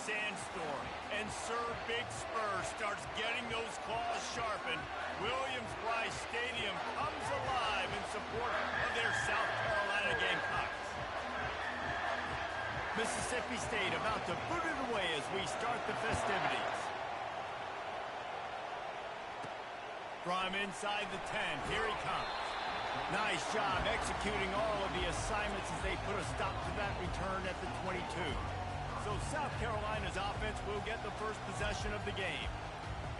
Sandstorm. And Sir Big Spur starts getting those claws sharpened. Williams-Brice Stadium comes alive in support of their South Carolina Gamecocks. Mississippi State about to put it away as we start the festivities. From inside the 10, here he comes. Nice job executing all of the assignments as they put a stop to that return at the 22. So South Carolina's offense will get the first possession of the game.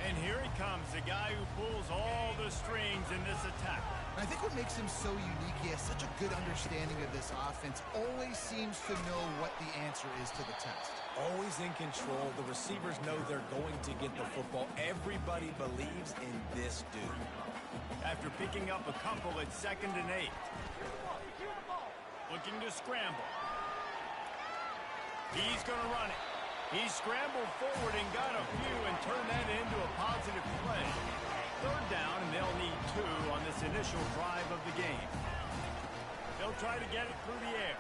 And here he comes, the guy who pulls all the strings in this attack. I think what makes him so unique, he has such a good understanding of this offense. Always seems to know what the answer is to the test. Always in control. The receivers know they're going to get the football. Everybody believes in this dude. After picking up a couple at 2nd and 8. Looking to scramble. He's going to run it. He scrambled forward and got a few and turned that into a positive play. 3rd down, and they'll need 2 on this initial drive of the game. They'll try to get it through the air.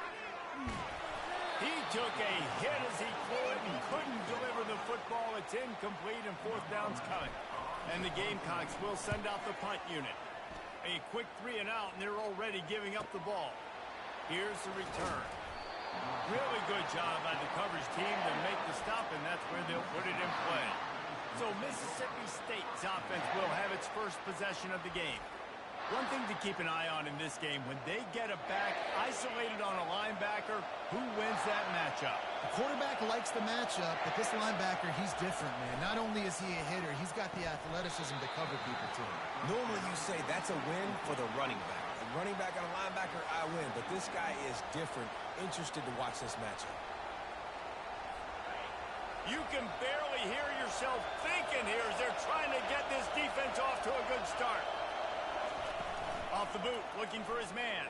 He took a hit as he flew it and couldn't deliver the football. It's incomplete, and 4th down's coming. And the Gamecocks will send out the punt unit. A quick 3 and out, and they're already giving up the ball. Here's the return. Really good job by the coverage team to make the stop, and that's where they'll put it in play. So Mississippi State's offense will have its first possession of the game. One thing to keep an eye on in this game, when they get a back isolated on a linebacker, who wins that matchup? The quarterback likes the matchup, but this linebacker, he's different, man. Not only is he a hitter, he's got the athleticism to cover people, too. Normally you say that's a win for the running back. A running back and a linebacker, I win. But this guy is different. Interested to watch this matchup. You can barely hear yourself thinking here as they're trying to get this defense off to a good start. Off the boot, looking for his man.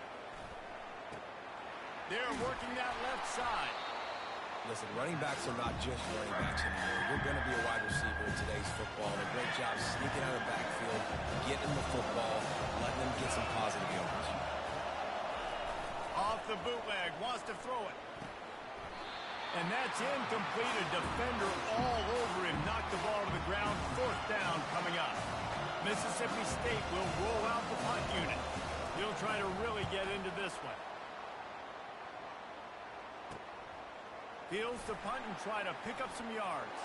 They're working that left side. Listen, running backs are not just running backs anymore. You're going to be a wide receiver in today's football. And a great job sneaking out of the backfield, getting the football, letting them get some positive yards. Off the bootleg, wants to throw it. And that's incomplete. A defender all over him. Knocked the ball to the ground. 4th down coming up. Mississippi State will roll out the punt unit. He'll try to really get into this one. Fields to punt and try to pick up some yards.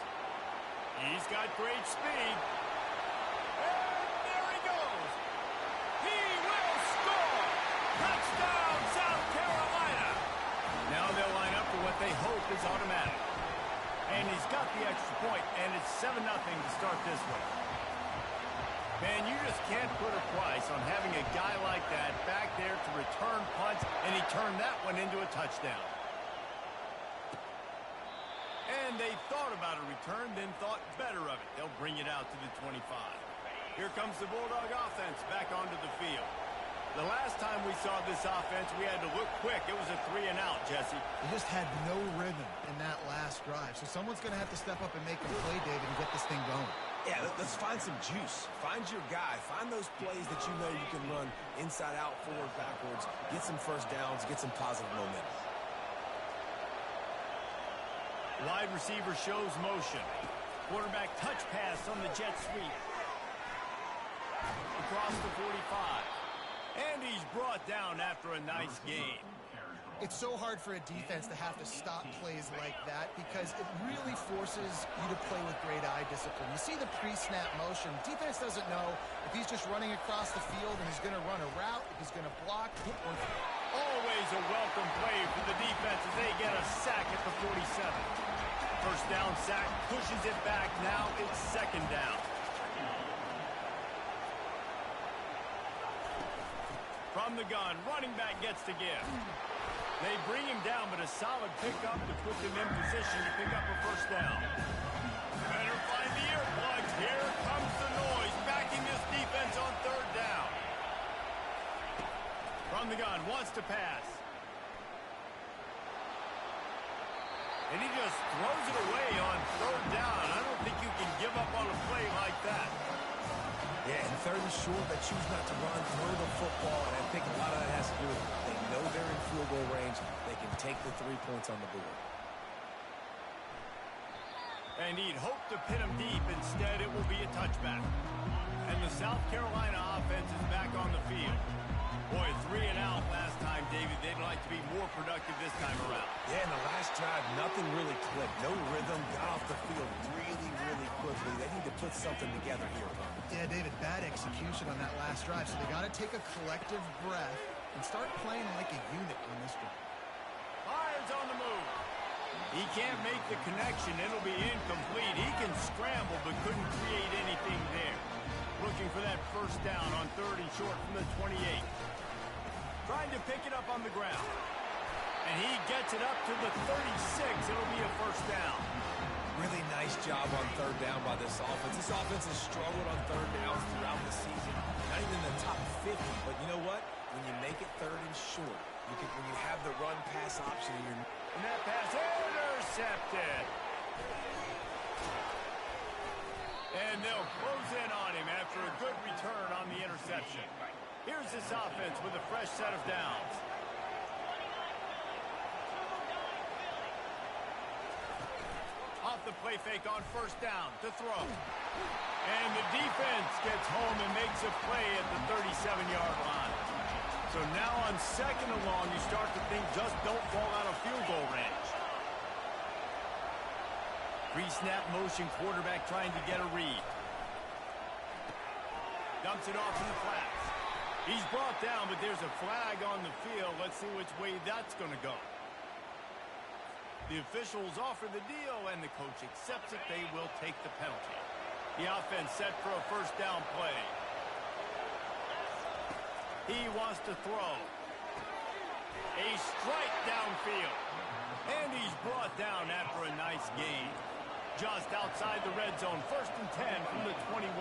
He's got great speed. And there he goes. He will score. Touchdown, South Carolina. Now they'll line up for what they hope is automatic. And he's got the extra point, and it's 7-0 to start this one. Man, you just can't put a price on having a guy like that back there to return punts, and he turned that one into a touchdown. And they thought about a return, then thought better of it. They'll bring it out to the 25. Here comes the Bulldog offense back onto the field. The last time we saw this offense, we had to look quick. It was a 3 and out, Jesse. They just had no rhythm in that last drive. So someone's going to have to step up and make a play, David, and get this thing going. Yeah, let's find some juice. Find your guy. Find those plays that you know you can run inside out, forward, backwards. Get some first downs. Get some positive momentum. Wide receiver shows motion. Quarterback touch pass on the jet sweep. Across the 45. And he's brought down after a nice gain. It's so hard for a defense to have to stop plays like that because it really forces you to play with great eye discipline. You see the pre-snap motion. Defense doesn't know if he's just running across the field and he's going to run a route, if he's going to block. Always a welcome play for the defense as they get a sack at the 47. First down sack, pushes it back. Now it's 2nd down. From the gun, running back gets to give. They bring him down, but a solid pickup to put them in position to pick up a first down. Better find the earplugs. Here comes the noise, backing this defense on 3rd down. From the gun, wants to pass. And he just throws it away on 3rd down. I don't think you can give up on a play like that. Yeah, and 3rd and short, they choose not to run, throw the football, and I think a lot of that has to do with they know they're in field goal range. They can take the 3 points on the board. and he'd hoped to pin him deep. Instead, it will be a touchback. And the South Carolina offense is back on the field. Boy, 3 and out last time, David. They'd like to be more productive this time around. Yeah, in the last drive, nothing really clicked. No rhythm, got off the field really, really quickly. They need to put something together here. Yeah, David, bad execution on that last drive, so they got to take a collective breath and start playing like a unit on this one. Fires on the move. He can't make the connection. It'll be incomplete. He can scramble, but couldn't create anything there. Looking for that first down on 3rd and short from the 28. Trying to pick it up on the ground. And he gets it up to the 36. It'll be a first down. Really nice job on 3rd down by this offense. This offense has struggled on 3rd downs throughout the season. Not even in the top 50, but you know what? When you make it 3rd and short, when you have the run-pass option, and that pass intercepted. And they'll close in on him after a good return on the interception. Here's this offense with a fresh set of downs. Off the play fake on 1st down to throw. And the defense gets home and makes a play at the 37-yard line. So now on 2nd and long, you start to think just don't fall out of field goal range. Pre-snap motion, quarterback trying to get a read. Dumps it off in the flats. He's brought down, but there's a flag on the field. Let's see which way that's going to go. The officials offer the deal, and the coach accepts it. They will take the penalty. The offense set for a 1st down play. He wants to throw. A strike downfield. And he's brought down after a nice gain. Just outside the red zone. 1st and 10 from the 21.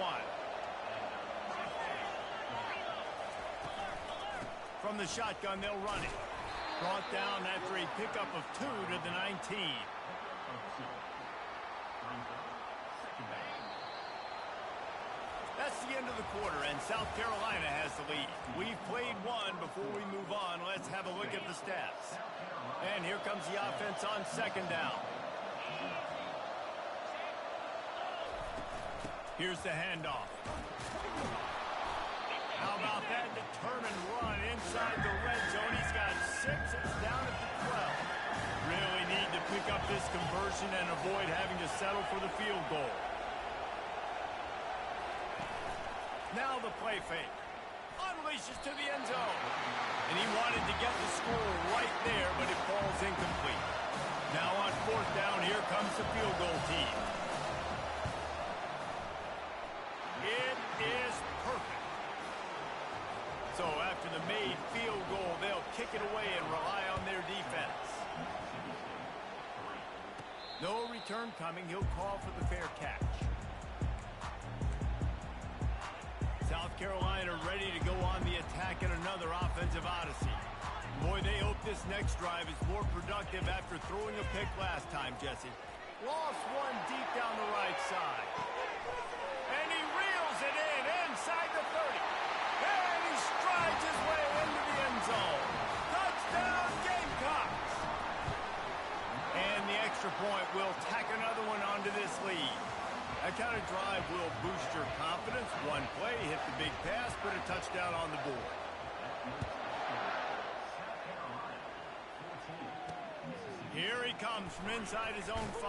From the shotgun, they'll run it. Brought down after a pickup of 2 to the 19. That's the end of the quarter, and South Carolina has the lead. We've played one. Before we move on, let's have a look at the stats. And here comes the offense on 2nd down. Here's the handoff. How about that determined run inside the red zone? He's got 6. It's down at the 12. Really need to pick up this conversion and avoid having to settle for the field goal. Now the play fake. Unleashes to the end zone. And he wanted to get the score right there, but it falls incomplete. Now on 4th down, here comes the field goal team. It is perfect. So after the made field goal, they'll kick it away and rely on their defense. No return coming. He'll call for the fair catch. South Carolina ready to go on the attack in another offensive odyssey. Boy, they hope this next drive is more productive after throwing a pick last time, Jesse. Lost one deep down the right side. And he reels it in inside the 30. And he strides his way into the end zone. Touchdown, Gamecocks! And the extra point will tack another one onto this lead. That kind of drive will boost your confidence. One play, hit the big pass, put a touchdown on the board. Here he comes from inside his own 5.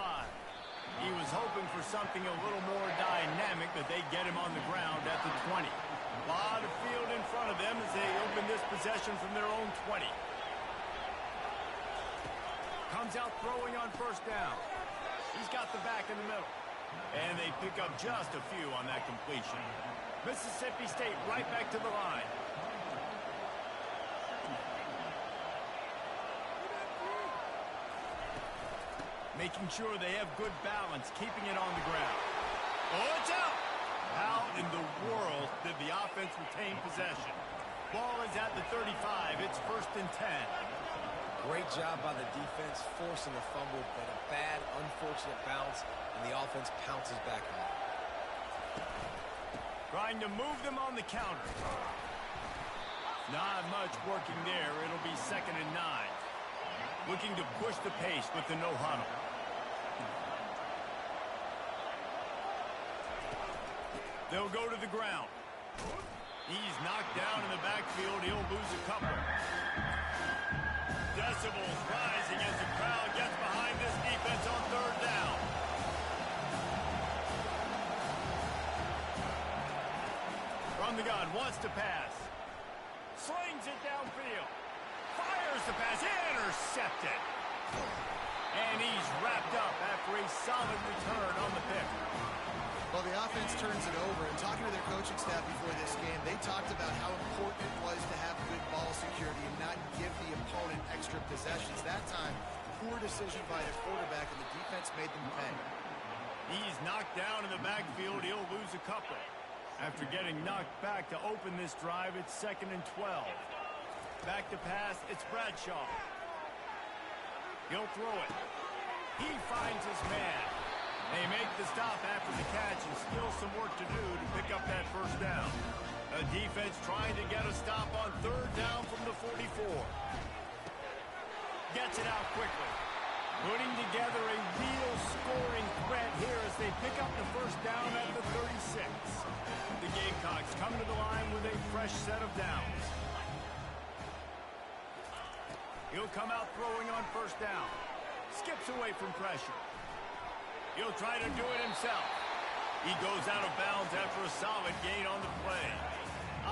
He was hoping for something a little more dynamic, but they get him on the ground at the 20. A lot of field in front of them as they open this possession from their own 20. Comes out throwing on 1st down. He's got the back in the middle. And they pick up just a few on that completion. Mississippi State right back to the line. Making sure they have good balance, keeping it on the ground. Oh, it's out! How in the world did the offense retain possession? Ball is at the 35. It's 1st and 10. Great job by the defense, forcing the fumble, but a bad, unfortunate bounce, and the offense pounces back on it. Trying to move them on the counter. Not much working there. It'll be 2nd and 9. Looking to push the pace with the no huddle. They'll go to the ground. He's knocked down in the backfield. He'll lose a couple. Decibels rising as the crowd gets behind this defense on third down. From the gun, wants to pass. Slings it downfield. Fires the pass. Intercepted. And he's wrapped up after a solid return on the pick. Well, the offense turns it over, and talking to their coaching staff before this game, they talked about how important it was to have good ball security and not give the opponent extra possessions. That time, poor decision by the quarterback, and the defense made them pay. He's knocked down in the backfield. He'll lose a couple. After getting knocked back to open this drive, it's 2nd and 12. Back to pass, it's Bradshaw. He'll throw it. He finds his man. They make the stop after the catch and still some work to do to pick up that first down. A defense trying to get a stop on third down from the 44. Gets it out quickly. Putting together a real scoring threat here as they pick up the first down at the 36. The Gamecocks come to the line with a fresh set of downs. He'll come out throwing on first down. Skips away from pressure. He'll try to do it himself. He goes out of bounds after a solid gain on the play.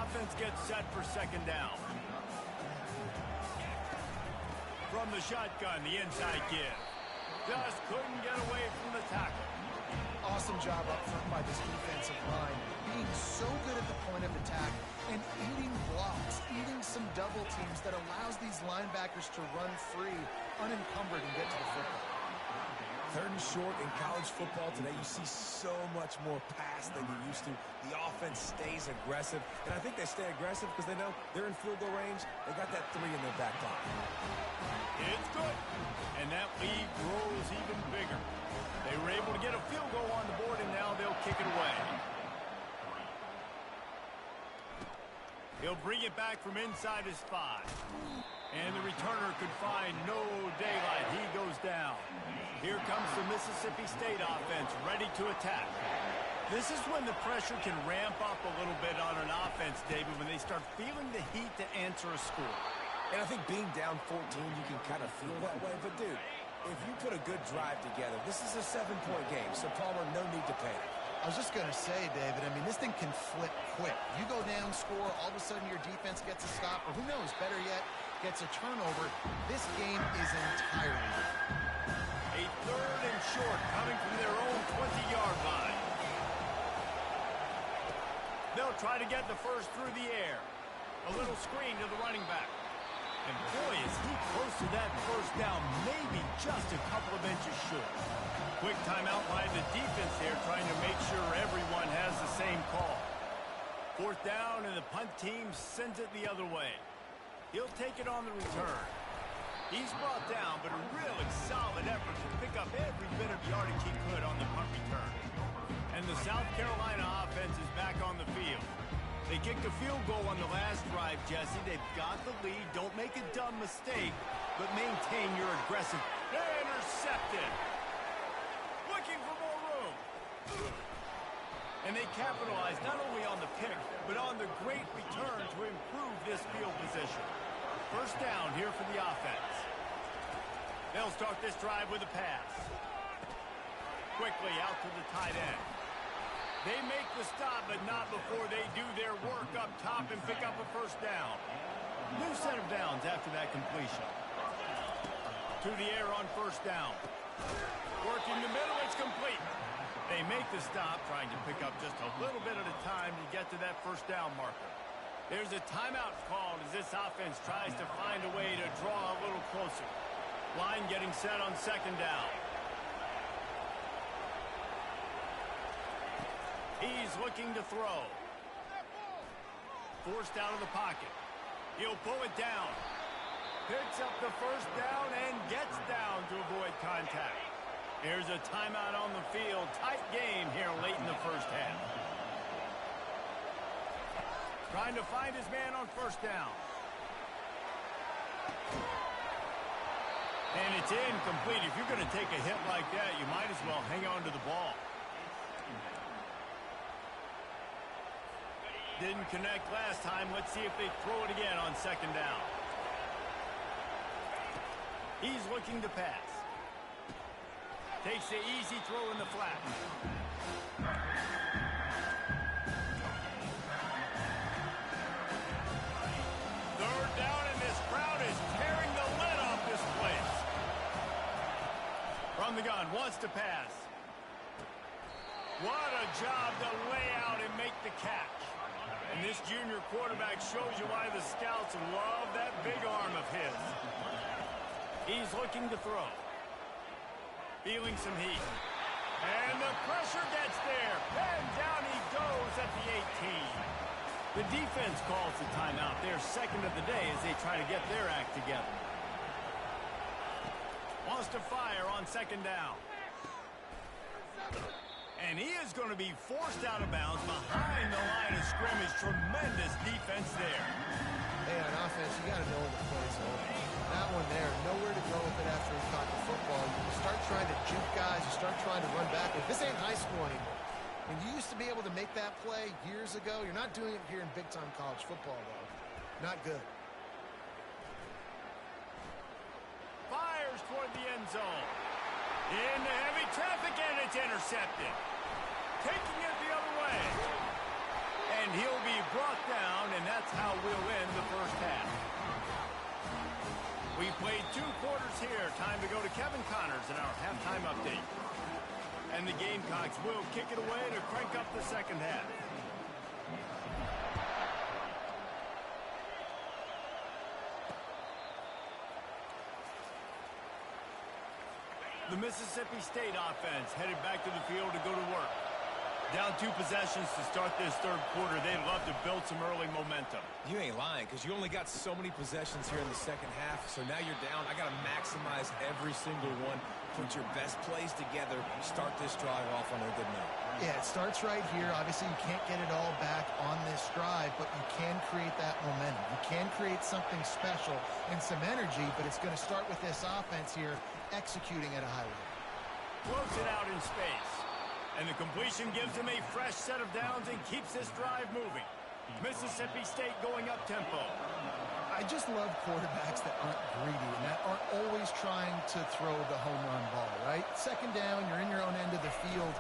Offense gets set for second down. From the shotgun, the inside give. Just couldn't get away from the tackle. Awesome job up front by this defensive line, being so good at the point of attack and eating blocks, eating some double teams that allows these linebackers to run free, unencumbered, and get to the football. Third and short in college football today, you see so much more pass than you used to. The offense stays aggressive, and I think they stay aggressive because they know they're in field goal range. They got that 3 in their back pocket. It's good, and that lead grows even bigger. They were able to get a field goal on the board, and now they'll kick it away. He'll bring it back from inside his 5. And the returner could find no daylight. He goes down. Here comes the Mississippi State offense ready to attack. This is when the pressure can ramp up a little bit on an offense, David, when they start feeling the heat to answer a score. And I think being down 14, you can kind of feel that way. But, dude, if you put a good drive together, this is a 7-point game. So, Palmer, no need to panic. I was just going to say, David, I mean, this thing can flip quick. You go down, score, all of a sudden your defense gets a stop, or who knows, better yet, gets a turnover. This game is entirely different. A third and short coming from their own 20-yard line. They'll try to get the first through the air. A little screen to the running back. And boy, is he close to that first down, maybe just a couple of inches short. Quick timeout by the defense there, trying to make sure everyone has the same call. Fourth down, and the punt team sends it the other way. He'll take it on the return. He's brought down, but a really solid effort to pick up every bit of yardage he could on the punt return. And the South Carolina offense is back on the field. They kicked a field goal on the last drive, Jesse. They've got the lead. Don't make a dumb mistake, but maintain your aggressive. Intercepted. Looking for more room. And they capitalize not only on the pick, but on the great return to improve this field position. First down here for the offense. They'll start this drive with a pass. Quickly out to the tight end. They make the stop, but not before they do their work up top and pick up a first down. New set of downs after that completion. To the air on first down. Working the middle, it's complete. They make the stop, trying to pick up just a little bit at a time to get to that first down marker. There's a timeout called as this offense tries to find a way to draw a little closer. Line getting set on second down. He's looking to throw. Forced out of the pocket. He'll pull it down. Picks up the first down and gets down to avoid contact. There's a timeout on the field. Tight game here late in the first half. Trying to find his man on first down. And it's incomplete. If you're going to take a hit like that, you might as well hang on to the ball. Didn't connect last time. Let's see if they throw it again on second down. He's looking to pass. Takes the easy throw in the flat. Third down, and this crowd is tearing the lid off this place. From the gun, wants to pass. What a job to lay out and make the catch. And this junior quarterback shows you why the scouts love that big arm of his. He's looking to throw. Feeling some heat. And the pressure gets there. And down he goes at the 18. The defense calls the timeout. Their second of the day as they try to get their act together. Wants to fire on second down. And he is going to be forced out of bounds behind the line of scrimmage. Tremendous defense there. Hey, on offense, you got to know when the play's over. That one there, nowhere to go with it after he caught the football. You start trying to juke guys. You start trying to run back. This ain't high school anymore. When you used to be able to make that play years ago, you're not doing it here in big-time college football, though. Not good. Fires toward the end zone. Into heavy traffic, and it's intercepted. Taking it the other way. And he'll be brought down, and that's how we'll end the first half. We played 2 quarters here. Time to go to Kevin Connors in our halftime update. And the Gamecocks will kick it away to crank up the second half. The Mississippi State offense headed back to the field to go to work. Down 2 possessions to start this third quarter. They'd love to build some early momentum. You ain't lying, because you only got so many possessions here in the second half, so now you're down. I got to maximize every single one. Put your best plays together. Start this drive off on a good note. Yeah, it starts right here. Obviously, you can't get it all back on this drive, but you can create that momentum. You can create something special and some energy, but it's going to start with this offense here executing at a high level. Floats it out in space. And the completion gives him a fresh set of downs and keeps this drive moving. Mississippi State going up tempo. I just love quarterbacks that aren't greedy and that aren't always trying to throw the home run ball, right? Second down, you're in your own end of the field.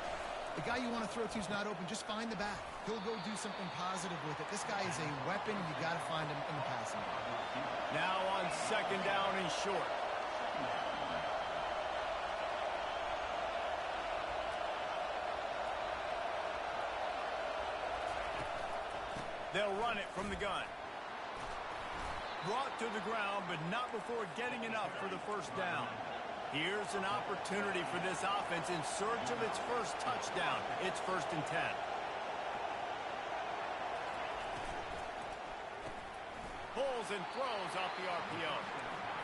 The guy you want to throw to is not open. Just find the back. He'll go do something positive with it. This guy is a weapon, and you got to find him in the passing game. Now on second down and short. They'll run it from the gun. Brought to the ground, but not before getting enough for the first down. Here's an opportunity for this offense in search of its first touchdown. It's 1st and 10. Pulls and throws off the RPO.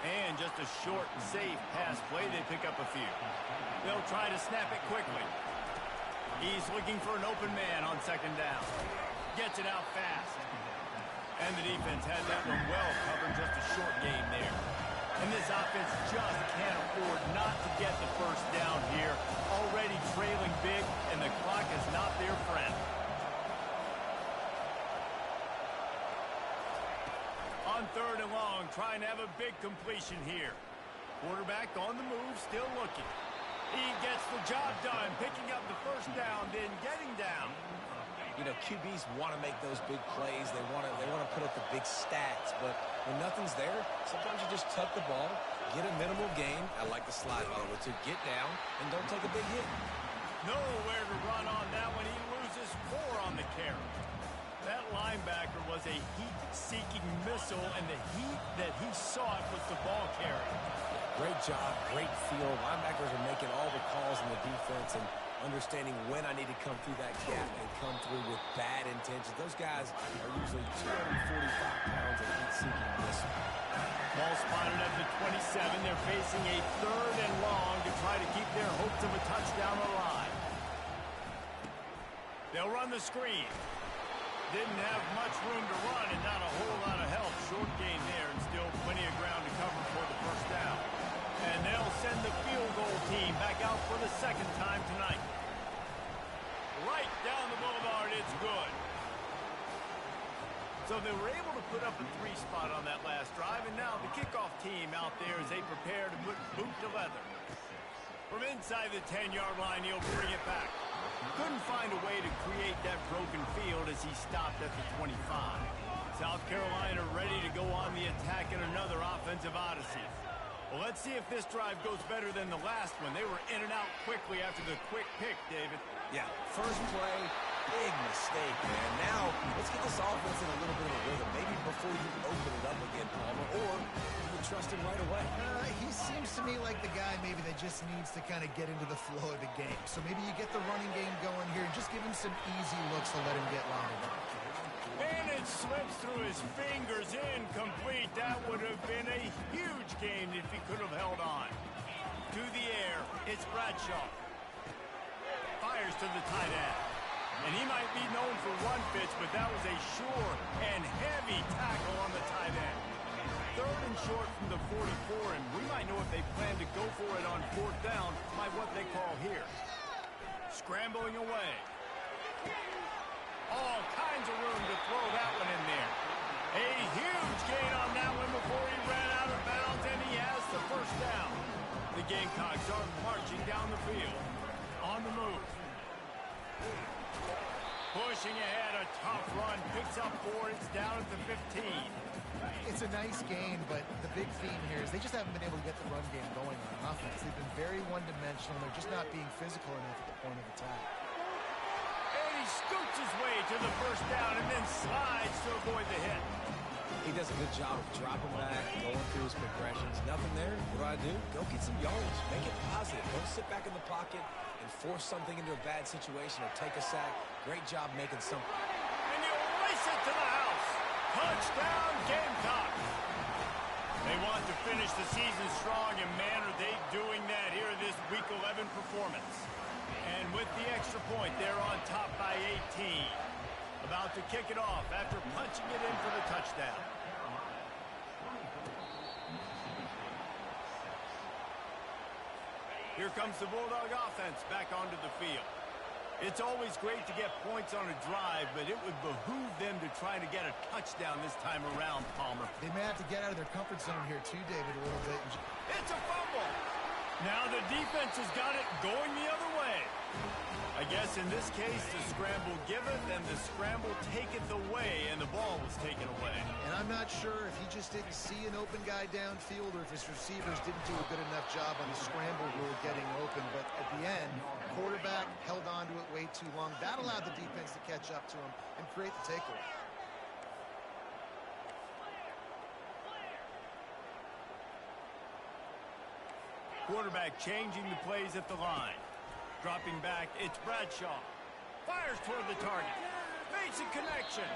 And just a short, safe pass play. They pick up a few. They'll try to snap it quickly. He's looking for an open man on second down. Gets it out fast. And the defense had that one well covered. Just a short game there. And this offense just can't afford not to get the first down here. Already trailing big, and the clock is not their friend. On 3rd and long, trying to have a big completion here. Quarterback on the move, still looking. He gets the job done, picking up the first down, then getting down. You know, QBs want to make those big plays. They want to put up the big stats. But when nothing's there, sometimes you just tuck the ball, get a minimal gain. I like the slide, by the way, to get down and don't take a big hit. Nowhere to run on that one. He loses 4 on the carry. That linebacker was a heat-seeking missile, and the heat that he sought was the ball carry. Great job, great feel. Linebackers are making all the calls in the defense and understanding when I need to come through that gap and come through with bad intentions. Those guys are usually 245 pounds of heat-seeking missile. Ball spotted at the 27. They're facing a 3rd and long to try to keep their hopes of a touchdown alive. They'll run the screen. Didn't have much room to run and not a whole lot of help. Short gain there and still plenty of ground to cover for the first down. And they'll send the field goal team back out for the 2nd time tonight. Right down the boulevard, it's good. So they were able to put up a 3 spot on that last drive, and now the kickoff team out there as they prepare to put boot to leather. From inside the 10-yard line, he'll bring it back. Couldn't find a way to create that broken field as he stopped at the 25. South Carolina ready to go on the attack in another offensive odyssey. Well, let's see if this drive goes better than the last one. They were in and out quickly after the quick pick, David. Yeah, first play, big mistake, man. Now, let's get this offense in a little bit of a rhythm. Maybe before you open it up again, Palmer, or you trust him right away. He seems to me like the guy maybe that just needs to kind of get into the flow of the game. So maybe you get the running game going here and just give him some easy looks to let him get rounded up. And it slips through his fingers, incomplete. That would have been a huge gain if he could have held on. To the air, it's Bradshaw. Fires to the tight end. And he might be known for run fits, but that was a sure and heavy tackle on the tight end. 3rd and short from the 44, and we might know if they plan to go for it on 4th down by what they call here. Scrambling away. All kinds of room to throw that one in there. A huge gain on that one before he ran out of bounds, and he has the 1st down. The Gamecocks are marching down the field. On the move. Pushing ahead, a tough run. Picks up 4. It's down at the 15. It's a nice game, but the big theme here is they just haven't been able to get the run game going on offense. They've been very one-dimensional. They're just not being physical enough at the point of attack. And he scoots his way to the 1st down and then slides to avoid the hit. He does a good job of dropping back, going through his progressions. Nothing there. What do? Go get some yards. Make it positive. Don't sit back in the pocket and force something into a bad situation or take a sack. Great job making something. And you race it to the house. Touchdown, Gamecocks. They want to finish the season strong, and man, are they doing that here in this Week 11 performance. And with the extra point, they're on top by 18. About to kick it off after punching it in for the touchdown. Here comes the Bulldog offense back onto the field. It's always great to get points on a drive, but it would behoove them to try to get a touchdown this time around, Palmer. They may have to get out of their comfort zone here too, David, a little bit. It's a fumble. Now the defense has got it going the other way. I guess in this case, the scramble giveth and the scramble taketh away, and the ball was taken away. And I'm not sure if he just didn't see an open guy downfield or if his receivers didn't do a good enough job on the scramble rule getting open. But at the end, quarterback held on to it way too long. That allowed the defense to catch up to him and create the takeaway. Quarterback changing the plays at the line. Dropping back, it's Bradshaw. Fires toward the target. Makes a connection.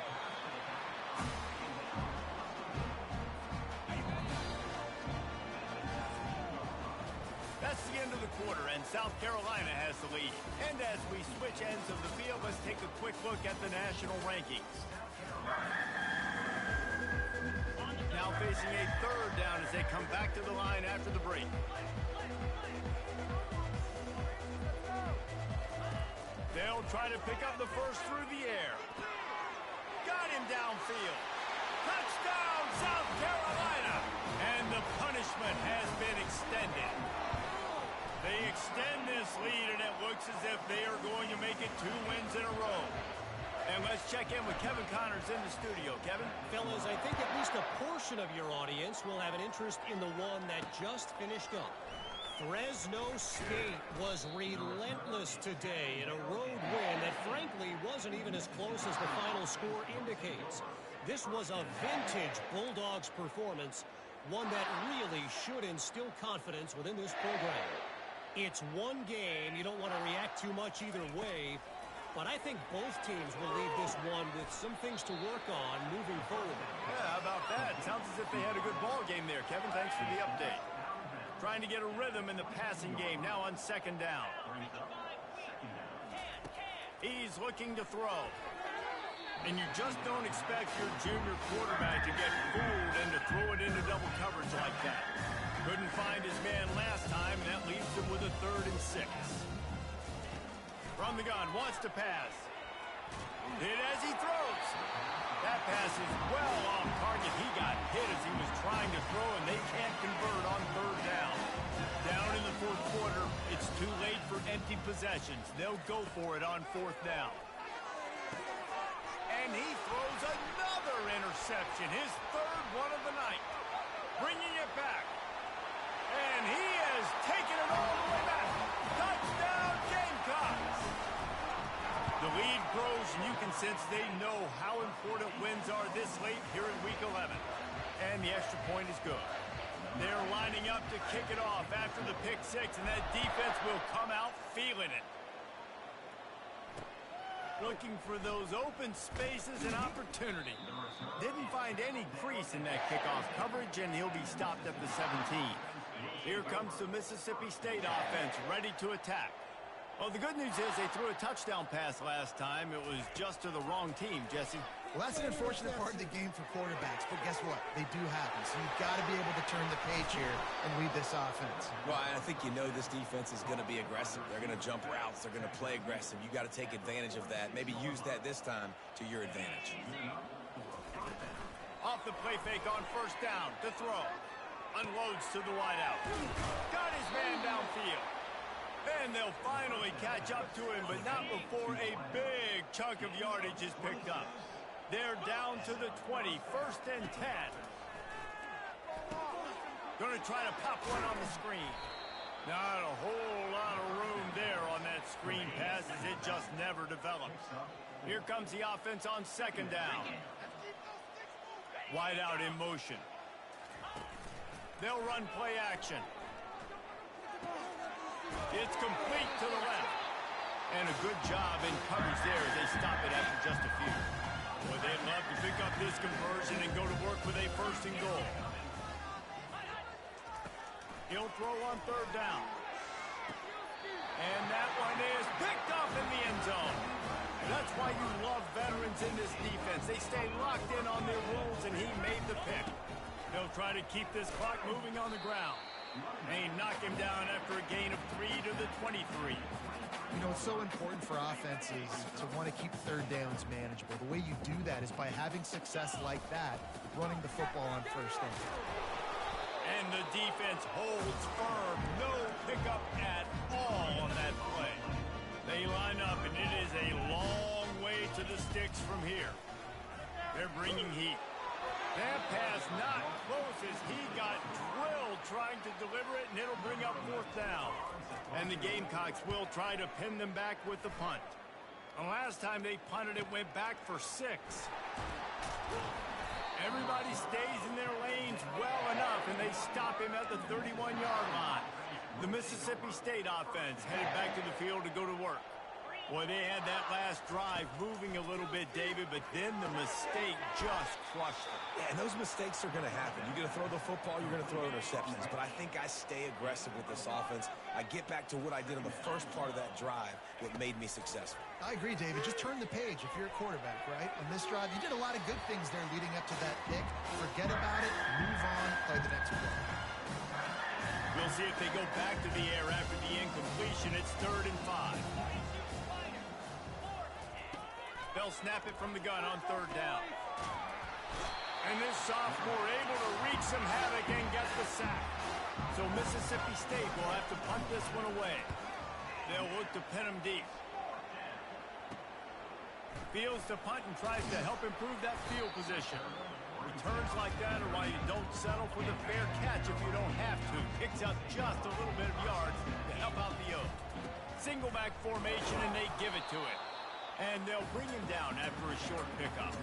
That's the end of the quarter, and South Carolina has the lead. And as we switch ends of the field, let's take a quick look at the national rankings. Now facing a 3rd down as they come back to the line after the break. They'll try to pick up the first through the air. Got him downfield. Touchdown, South Carolina! And the punishment has been extended. They extend this lead, and it looks as if they are going to make it 2 wins in a row. And let's check in with Kevin Connors in the studio. Kevin? Fellas, I think at least a portion of your audience will have an interest in the one that just finished up. Fresno State was relentless today in a road win that frankly wasn't even as close as the final score indicates. This was a vintage Bulldogs performance, one that really should instill confidence within this program. It's one game. You don't want to react too much either way, but I think both teams will leave this one with some things to work on moving forward. Yeah, how about that? Sounds as if they had a good ball game there, Kevin. Thanks for the update. Trying to get a rhythm in the passing game, now on 2nd down. He's looking to throw. And you just don't expect your junior quarterback to get fooled and to throw it into double coverage like that. Couldn't find his man last time, and that leaves him with a 3rd and 6. From the gun, wants to pass. Hit as he throws. That pass is well off target. He got hit as he was trying to throw, and they can't convert on third down. Down in the fourth quarter, it's too late for empty possessions. They'll go for it on fourth down. And he throws another interception, his third one of the night. Bringing it back. And he has taken it all the way back. Touchdown, Gamecocks! The lead grows, and you can sense they know how important wins are this late here in Week 11. And the extra point is good. They're lining up to kick it off after the pick six, and that defense will come out feeling it. Looking for those open spaces and opportunity. Didn't find any crease in that kickoff coverage, and he'll be stopped at the 17. Here comes the Mississippi State offense, ready to attack. Well, the good news is they threw a touchdown pass last time. It was just to the wrong team, Jesse. Well, that's an unfortunate part of the game for quarterbacks, but guess what? They do happen, so you've got to be able to turn the page here and lead this offense. Well, I think you know this defense is going to be aggressive. They're going to jump routes. They're going to play aggressive. You got to take advantage of that. Maybe use that this time to your advantage. Off the play fake on first down to throw. Unloads to the wideout. Got his man downfield. And they'll finally catch up to him, but not before a big chunk of yardage is picked up. They're down to the 20, first and 10. Going to try to pop one on the screen. Not a whole lot of room there on that screen pass as it just never develops. Here comes the offense on second down. Wide out in motion. They'll run play action. It's complete to the left. And a good job in coverage there as they stop it after just a few. Well, they'd love to pick up this conversion and go to work with a first and goal. He'll throw on third down. And that one is picked off in the end zone. That's why you love veterans in this defense. They stay locked in on their rules, and he made the pick. They'll try to keep this clock moving on the ground. They knock him down after a gain of 3 to the 23. You know, it's so important for offenses to want to keep third downs manageable. The way you do that is by having success like that, running the football on first down. And the defense holds firm. No pickup at all on that play. They line up, and it is a long way to the sticks from here. They're bringing heat. That pass not close as he got drilled trying to deliver it, and it'll bring up fourth down. And the Gamecocks will try to pin them back with the punt. The last time they punted, it went back for 6. Everybody stays in their lanes well enough, and they stop him at the 31-yard line. The Mississippi State offense headed back to the field to go to work. Boy, they had that last drive moving a little bit, David, but then the mistake just crushed them. Yeah, and those mistakes are going to happen. You're going to throw the football, you're going to throw interceptions. But I think I stay aggressive with this offense. I get back to what I did on the first part of that drive, what made me successful. I agree, David. Just turn the page if you're a quarterback, right? On this drive, you did a lot of good things there leading up to that pick. Forget about it, move on, play the next play. We'll see if they go back to the air after the incompletion. It's 3rd and 5. They'll snap it from the gun on third down. And this sophomore able to wreak some havoc and get the sack. So Mississippi State will have to punt this one away. They'll look to pin him deep. Fields to punt and tries to help improve that field position. Returns like that are why you don't settle for the fair catch if you don't have to. Picks up just a little bit of yards to help out the Oak. Single back formation, and they give it to him. And they'll bring him down after a short pickup.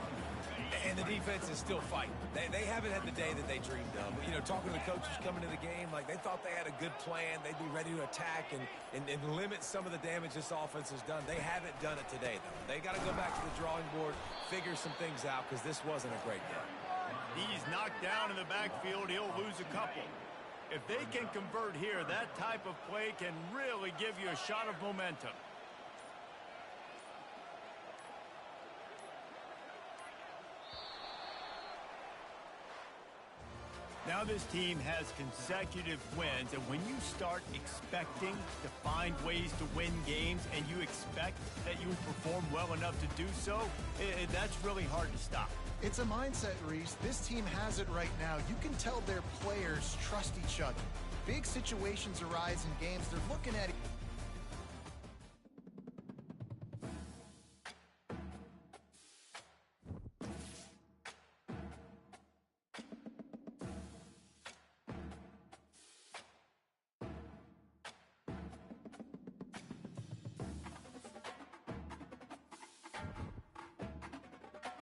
And the defense is still fighting. They haven't had the day that they dreamed of. You know, talking to the coaches coming to the game, like they thought they had a good plan. They'd be ready to attack and limit some of the damage this offense has done. They haven't done it today, though. They got to go back to the drawing board, figure some things out, because this wasn't a great game. He's knocked down in the backfield. He'll lose a couple. If they can convert here, that type of play can really give you a shot of momentum. Now this team has consecutive wins, and when you start expecting to find ways to win games and you expect that you will perform well enough to do so, that's really hard to stop. It's a mindset, Reese. This team has it right now. You can tell their players trust each other. Big situations arise in games. They're looking at